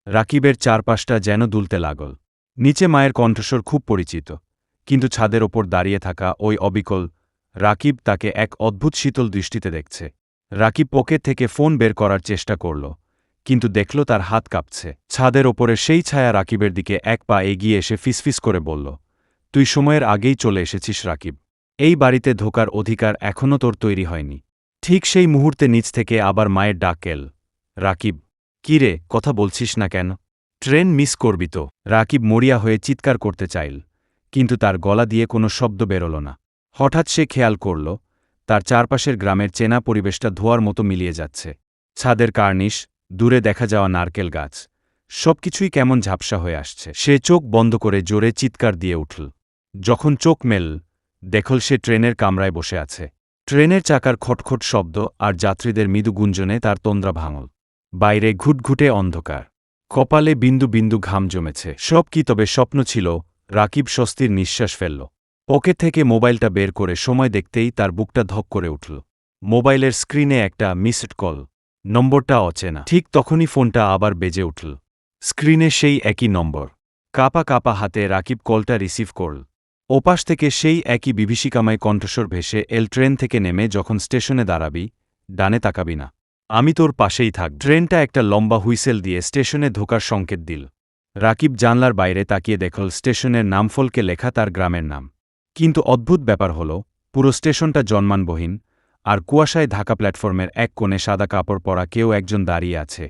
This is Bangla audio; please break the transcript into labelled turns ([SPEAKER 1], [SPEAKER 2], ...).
[SPEAKER 1] রাকিবের চারপাশটা যেন দুলতে লাগল। নিচে মায়ের কণ্ঠস্বর খুব পরিচিত, কিন্তু ছাদের ওপর দাঁড়িয়ে থাকা ওই অবিকল রাকিব তাকে এক অদ্ভুত শীতল দৃষ্টিতে দেখছে। রাকিব পকেট থেকে ফোন বের করার চেষ্টা করল, কিন্তু দেখল তার হাত কাঁপছে। ছাদের ওপরে সেই ছায়া রাকিবের দিকে এক পা এগিয়ে এসে ফিসফিস করে বলল, তুই সময়ের আগেই চলে এসেছিস রাকিব। এই বাড়িতে ঢোকার অধিকার এখনও তোর তৈরি হয়নি। ঠিক সেই মুহূর্তে নিচ থেকে আবার মায়ের ডাক এল, রাকিব, কি রে, কথা বলছিস না কেন? ট্রেন মিস করবি তো? রাকিব মরিয়া হয়ে চিৎকার করতে চাইল, কিন্তু তার গলা দিয়ে কোনো শব্দ বেরোল না। হঠাৎ সে খেয়াল করল, তার চারপাশের গ্রামের চেনা পরিবেশটা ধোঁয়ার মতো মিলিয়ে যাচ্ছে। ছাদের কার্নিশ, দূরে দেখা যাওয়া নারকেল গাছ, সবকিছুই কেমন ঝাপসা হয়ে আসছে। সে চোখ বন্ধ করে জোরে চিৎকার দিয়ে উঠল। যখন চোখ মেল, দেখল সে ট্রেনের কামরায় বসে আছে। ট্রেনের চাকার খটখট শব্দ আর যাত্রীদের মৃদু গুঞ্জনে তার তন্দ্রা ভাঙল। বাইরে ঘুটঘুটে অন্ধকার, কপালে বিন্দু বিন্দু ঘাম জমেছে। সব কি তবে স্বপ্ন ছিল? রাকিব স্বস্তির নিঃশ্বাস ফেলল। পকেট থেকে মোবাইলটা বের করে সময় দেখতেই তার বুকটা ধক করে উঠল। মোবাইলের স্ক্রিনে একটা মিসড কল, নম্বরটা অচেনা। ঠিক তখনই ফোনটা আবার বেজে উঠল। স্ক্রিনে সেই একই নম্বর। কাঁপা কাঁপা হাতে রাকিব কলটা রিসিভ করল। ওপাশ থেকে সেই একই বিভীষিকাময় কণ্ঠস্বর ভেসে এল, ট্রেন থেকে নেমে যখন স্টেশনে দাঁড়াবি, ডানে তাকাবি না। আমি তোর পাশেই থাক। ট্রেনটা একটা লম্বা হুইসেল দিয়ে স্টেশনে ঢোকার সংকেত দিল। রাকিব জানলার বাইরে তাকিয়ে দেখল স্টেশনের নামফলকে লেখা তার গ্রামের নাম। কিন্তু অদ্ভুত ব্যাপার হল, পুরো স্টেশনটা জনমানবহীন, আর কুয়াশায় ঢাকা প্ল্যাটফর্মের এক কোণে সাদা কাপড় পরা কেউ একজন দাঁড়িয়ে আছে।